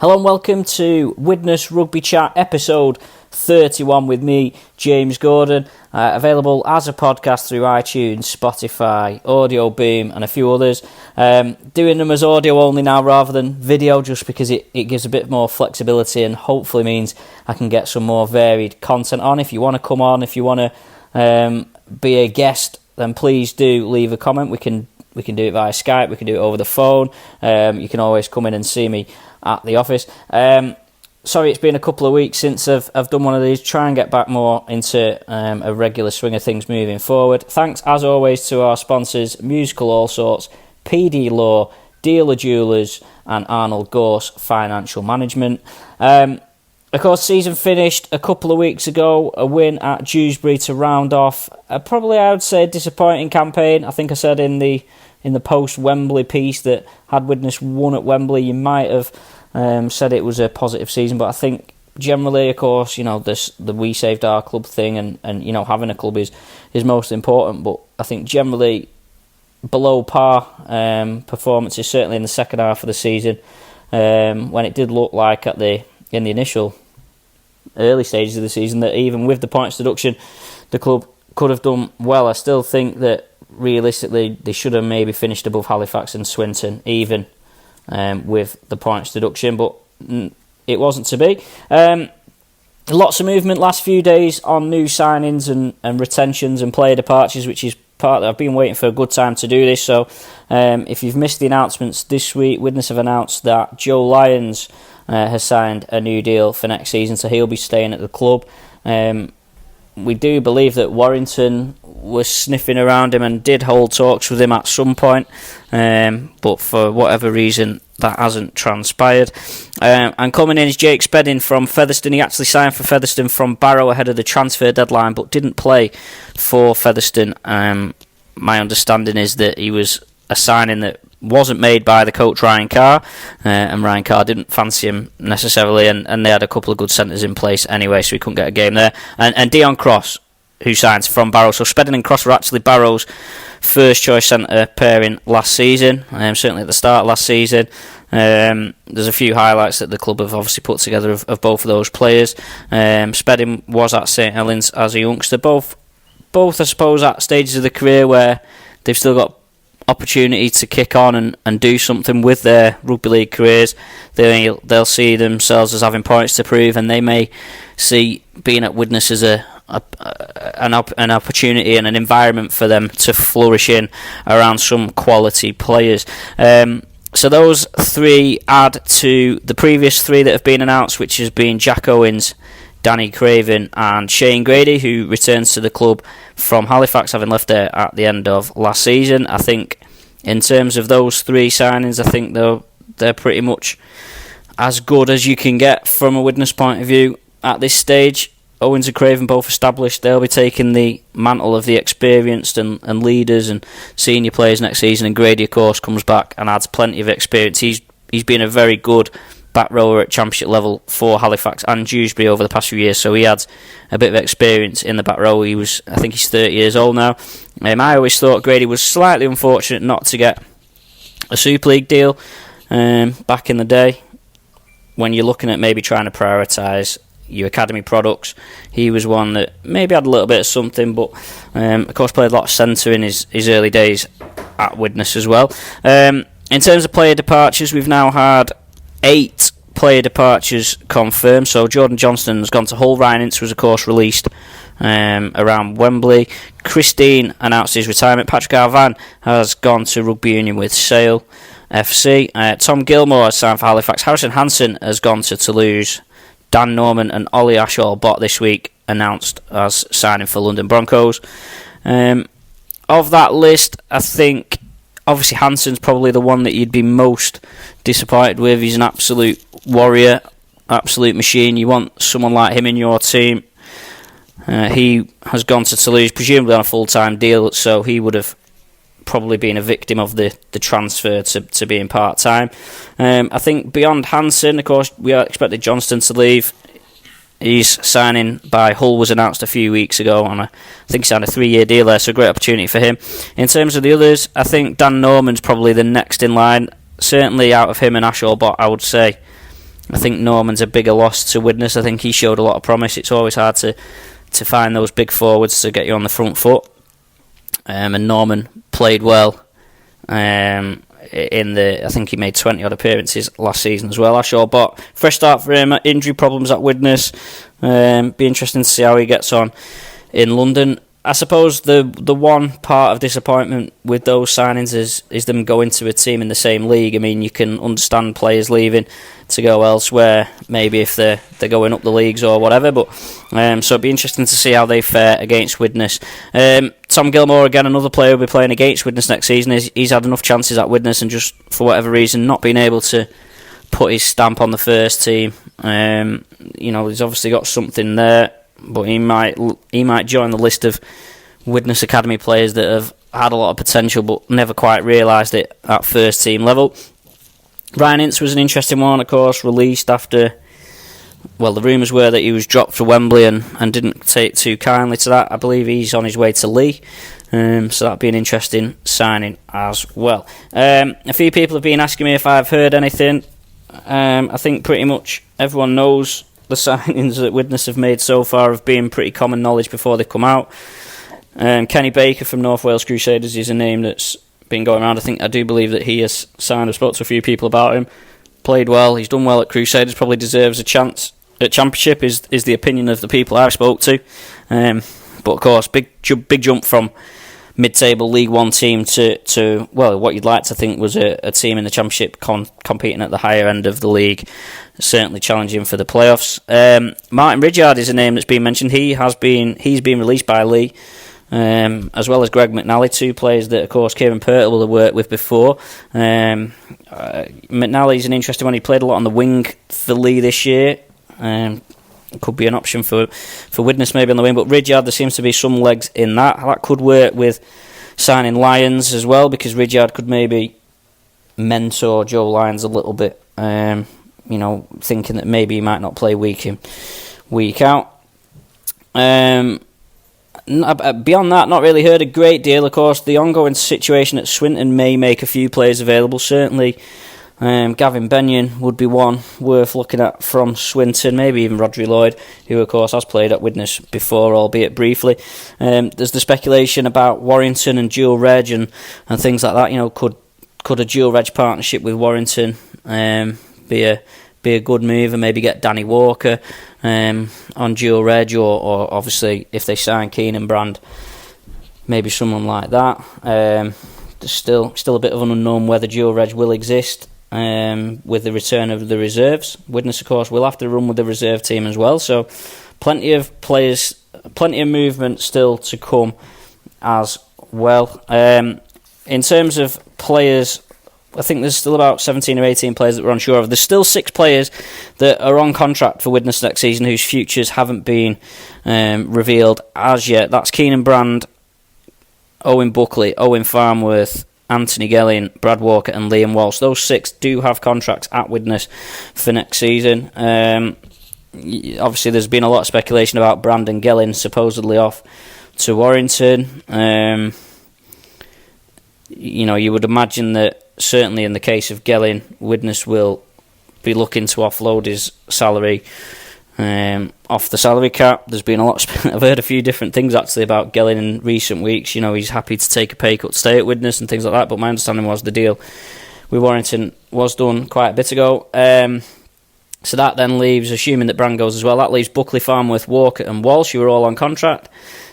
Hello and welcome to Widnes Rugby Chat episode 31 with me, James Gordon, available as a podcast through iTunes, Spotify, Audio Boom and a few others. Doing them as audio only now rather than video just because it gives a bit more flexibility and hopefully means I can get some more varied content on. If you want to come on, if you want to be a guest, then please do leave a comment. We can do it via Skype, we can do it over the phone. You can always come in and see me at the office. Sorry, it's been a couple of weeks since I've done one of these. Try and get back more into a regular swing of things moving forward. Thanks, as always, to our sponsors, Musical All Sorts, PD Law, Dealer Jewelers, and Arnold Gorse Financial Management. Of course, season finished a couple of weeks ago. A win at Dewsbury to round off probably, I would say, disappointing campaign. I think I said in the post-Wembley piece that had Widnes won at Wembley, you might have said it was a positive season, but I think generally, of course, the We Saved Our Club thing and having a club is most important, but I think generally below par performances, certainly in the second half of the season, when it did look like in the initial early stages of the season that even with the points deduction, the club could have done well. I still think that realistically they should have maybe finished above Halifax and Swinton, even with the points deduction, but it wasn't to be. Lots of movement last few days on new signings and retentions and player departures, which is part that I've been waiting for a good time to do this. So if you've missed the announcements this week, Widnes have announced that Joe Lyons has signed a new deal for next season, so he'll be staying at the club. We do believe that Warrington was sniffing around him and did hold talks with him at some point, but for whatever reason that hasn't transpired. And coming in is Jake Spedding from Featherstone. He actually signed for Featherstone from Barrow ahead of the transfer deadline, but didn't play for Featherstone. My understanding is that he was a signing that wasn't made by the coach Ryan Carr, and Ryan Carr didn't fancy him necessarily, and they had a couple of good centres in place anyway, so he couldn't get a game there. And Dion Cross, who signs from Barrow. So Spedding and Cross were actually Barrow's first choice centre pairing last season, certainly at the start of last season. There's a few highlights that the club have obviously put together of both of those players. Spedding was at St Helens as a youngster, both I suppose at stages of the career where they've still got opportunity to kick on and do something with their rugby league careers. They'll see themselves as having points to prove, and they may see being at Widnes as an opportunity and an environment for them to flourish in around some quality players. So those three add to the previous three that have been announced, which has been Jack Owens, Danny Craven and Shane Grady, who returns to the club from Halifax, having left there at the end of last season. I think in terms of those three signings, I think they're pretty much as good as you can get from a Widnes point of view at this stage. Owens and Craven both established. They'll be taking the mantle of the experienced and leaders and senior players next season, and Grady, of course, comes back and adds plenty of experience. He's been a very good back rower at championship level for Halifax and Dewsbury over the past few years, so he adds a bit of experience in the back row. I think he's 30 years old now. I always thought Grady was slightly unfortunate not to get a Super League deal back in the day. When you're looking at maybe trying to prioritise your academy products, he was one that maybe had a little bit of something, but of course played a lot of centre in his early days at Widnes as well. In terms of player departures, we've now had 8 player departures confirmed. So Jordan Johnston has gone to Hull. Ryan Ince was of course released around Wembley. Christine announced his retirement. Patrick Arvan has gone to Rugby Union with Sale FC. Tom Gilmore has signed for Halifax. Harrison Hansen has gone to Toulouse. Dan Norman and Ollie Ashall-Bott this week announced as signing for London Broncos. Of that list, I think obviously Hansen's probably the one that you'd be most disappointed with. He's an absolute warrior, absolute machine. You want someone like him in your team. He has gone to Toulouse, presumably on a full-time deal, so he would have probably been a victim of the transfer to being part-time. I think beyond Hansen, of course, we expected Johnston to leave. His signing by Hull was announced a few weeks ago, and I think he signed a 3-year deal there, so a great opportunity for him. In terms of the others, I think Dan Norman's probably the next in line. Certainly out of him and Ashall-Bott, I would say I think Norman's a bigger loss to Widnes. I think he showed a lot of promise. It's always hard to find those big forwards to get you on the front foot. And Norman played well. I think he made 20 odd appearances last season as well. Ashore, but fresh start for him. Injury problems at Widnes. Be interesting to see how he gets on in London. I suppose the one part of disappointment with those signings is them going to a team in the same league. I mean, you can understand players leaving to go elsewhere, maybe if they're going up the leagues or whatever. But so it'd be interesting to see how they fare against Widnes. Tom Gilmore, again, another player who'll be playing against Widnes next season. He's had enough chances at Widnes and just for whatever reason not being able to put his stamp on the first team. He's obviously got something there. But he might join the list of Widnes Academy players that have had a lot of potential but never quite realised it at first team level. Ryan Ince was an interesting one, of course, released after, well, the rumours were that he was dropped for Wembley and didn't take too kindly to that. I believe he's on his way to Lee, so that'd be an interesting signing as well. A few people have been asking me if I've heard anything. I think pretty much everyone knows the signings that Widnes have made so far have been pretty common knowledge before they come out. Kenny Baker from North Wales Crusaders is a name that's been going around. I do believe that he has signed. I've spoke to a few people about him. Played well. He's done well at Crusaders. Probably deserves a chance at Championship. Is the opinion of the people I've spoke to. But of course, big jump from mid-table League One team to what you'd like to think was a team in the Championship competing at the higher end of the league, certainly challenging for the playoffs. Martin Ridyard is a name that's been mentioned. He's been released by Lee, as well as Greg McNally, two players that of course Kieran Purtle will have worked with before. McNally's an interesting one. He played a lot on the wing for Lee this year. Could be an option for Widnes maybe on the wing, but Ridyard, there seems to be some legs in that. That could work with signing Lyons as well, because Ridyard could maybe mentor Joe Lyons a little bit, thinking that maybe he might not play week in, week out. Beyond that, not really heard a great deal. Of course, the ongoing situation at Swinton may make a few players available. Certainly Gavin Benyon would be one worth looking at from Swinton, maybe even Rodri Lloyd, who of course has played at Widnes before, albeit briefly. There's the speculation about Warrington and dual reg and things like that. Could a dual reg partnership with Warrington be a good move, and maybe get Danny Walker on dual reg, or obviously if they sign Keenan Brand, maybe someone like that. There's still a bit of an unknown whether dual reg will exist. With the return of the reserves, Widnes of course will have to run with the reserve team as well, so plenty of movement still to come as well. In terms of players, I think there's still about 17 or 18 players that we're unsure of. There's still 6 players that are on contract for Widnes next season whose futures haven't been revealed as yet. That's Keenan Brand, Owen Buckley, Owen Farnworth, Anthony Gelling, Brad Walker and Liam Walsh. Those 6 do have contracts at Widnes for next season. Obviously there's been a lot of speculation about Brandon Gelling supposedly off to Warrington. You would imagine that certainly in the case of Gelling, Widnes will be looking to offload his salary off the salary cap. There's been a lot I've heard a few different things actually about Gelling in recent weeks. He's happy to take a pay cut to stay at Widnes and things like that, but my understanding was the deal with Warrington was done quite a bit ago. So that then leaves, assuming that Brand goes as well, that leaves Buckley, Farnworth, Walker and Walsh, who are all on contract.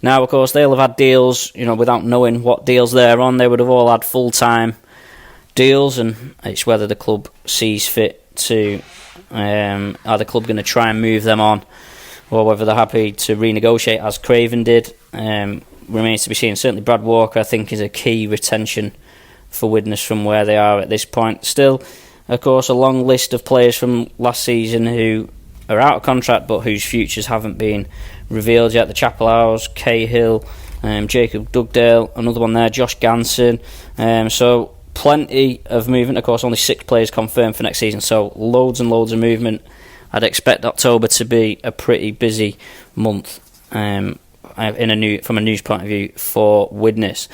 Now of course they'll have had deals, without knowing what deals they're on. They would have all had full-time deals, and it's whether the club sees fit to are the club going to try and move them on, or whether they're happy to renegotiate as Craven did. Remains to be seen. Certainly Brad Walker I think is a key retention for Widnes from where they are at this point. Still, of course, a long list of players from last season who are out of contract but whose futures haven't been revealed yet. The Chapel Owls, Cahill, Jacob Dugdale, another one there, Josh Ganson. So plenty of movement. Of course, only 6 players confirmed for next season, so loads and loads of movement. I'd expect October to be a pretty busy month from a news point of view for Widnes.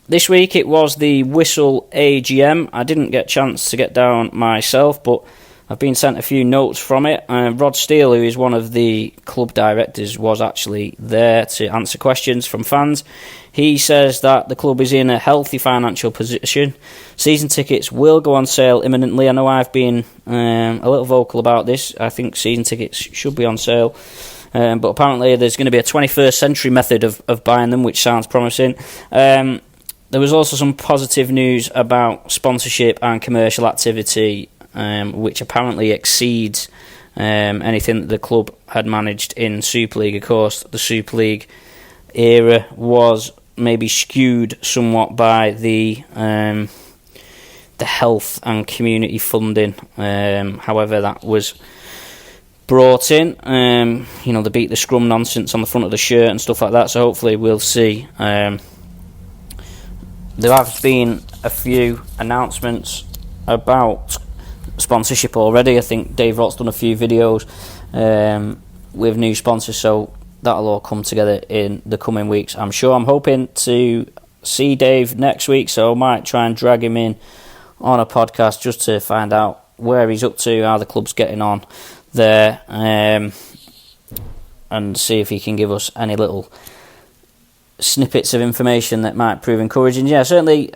This week it was the Whistle AGM. I didn't get a chance to get down myself, but I've been sent a few notes from it. Rod Steele, who is one of the club directors, was actually there to answer questions from fans. He says that the club is in a healthy financial position. Season tickets will go on sale imminently. I know I've been a little vocal about this. I think season tickets should be on sale. But apparently there's going to be a 21st century method of buying them, which sounds promising. There was also some positive news about sponsorship and commercial activity, which apparently exceeds anything that the club had managed in Super League. Of course, the Super League era was maybe skewed somewhat by the health and community funding. However, that was brought in. They beat the scrum nonsense on the front of the shirt and stuff like that. So hopefully we'll see. There have been a few announcements about sponsorship already. I think Dave Rott's done a few videos with new sponsors, so that'll all come together in the coming weeks. I'm sure. I'm hoping to see Dave next week, so I might try and drag him in on a podcast just to find out where he's up to, how the club's getting on there, and see if he can give us any little snippets of information that might prove encouraging. Yeah, certainly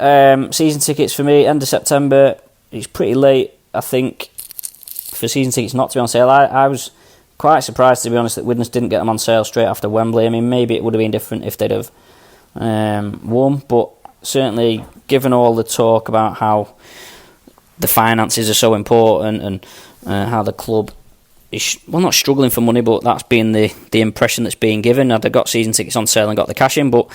season tickets for me, end of September. It's pretty late, I think, for season tickets not to be on sale. I was quite surprised, to be honest, that Widnes didn't get them on sale straight after Wembley. I mean, maybe it would have been different if they'd have won, but certainly given all the talk about how the finances are so important and how the club is, well, not struggling for money, but that's been the impression that's being given. They got season tickets on sale and got the cash in, but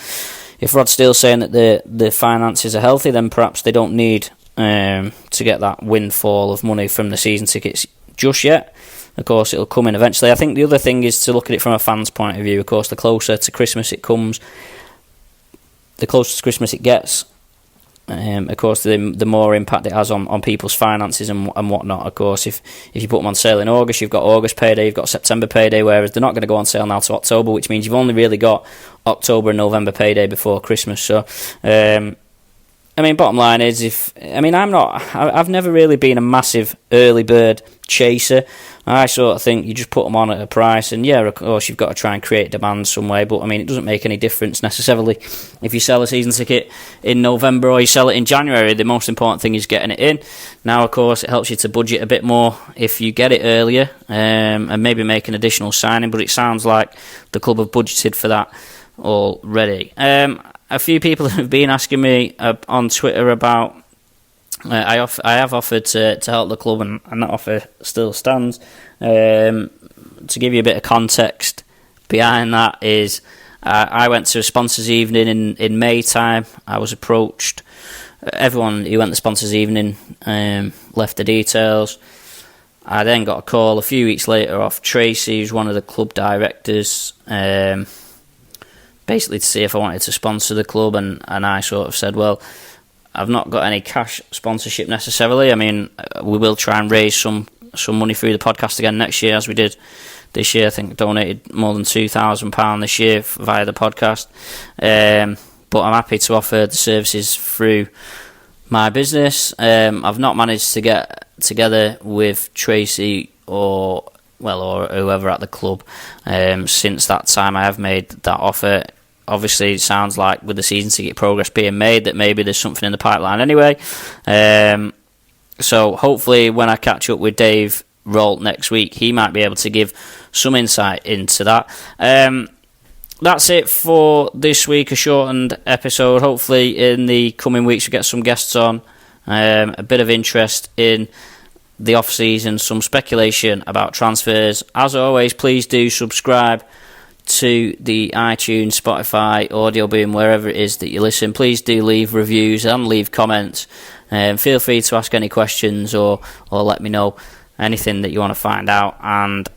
if Rod Steele's saying that the finances are healthy, then perhaps they don't need to get that windfall of money from the season tickets just yet. Of course, it'll come in eventually. I think the other thing is to look at it from a fan's point of view. Of course, the closer to Christmas it comes, the closer to Christmas it gets, of course, the more impact it has on people's finances and whatnot. Of course, if you put them on sale in August, you've got August payday, you've got September payday, whereas they're not going to go on sale now to October, which means you've only really got October and November payday before Christmas. So, bottom line is, I've never really been a massive early bird chaser. I sort of think you just put them on at a price, and yeah, of course you've got to try and create demand some way, but it doesn't make any difference necessarily if you sell a season ticket in November or you sell it in January. The most important thing is getting it in. Now, of course, it helps you to budget a bit more if you get it earlier, and maybe make an additional signing, but it sounds like the club have budgeted for that already. A few people have been asking me on Twitter about I have offered to help the club, and that offer still stands. To give you a bit of context behind that is, I went to a sponsors evening in May time. I was approached. Everyone who went to sponsors evening left the details. I then got a call a few weeks later off Tracy, who's one of the club directors, basically to see if I wanted to sponsor the club, and I sort of said, well, I've not got any cash sponsorship necessarily. We will try and raise some money through the podcast again next year, as we did this year. I think I donated more than £2,000 this year via the podcast. But I'm happy to offer the services through my business. I've not managed to get together with Tracy or whoever at the club since that time I have made that offer. Obviously, it sounds like with the season ticket progress being made that maybe there's something in the pipeline anyway. So hopefully when I catch up with Dave Rolt next week, he might be able to give some insight into that. That's it for this week, a shortened episode. Hopefully in the coming weeks we get some guests on, a bit of interest in the off-season, some speculation about transfers. As always, please do subscribe to the iTunes, Spotify, Audio Boom, wherever it is that you listen. Please do leave reviews and leave comments. Feel free to ask any questions or let me know anything that you want to find out, and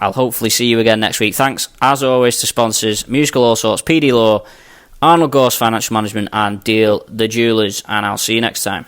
I'll hopefully see you again next week. Thanks as always to sponsors Musical All Sorts, PD Law, Arnold Gorse Financial Management, and Deal the Jewelers, and I'll see you next time.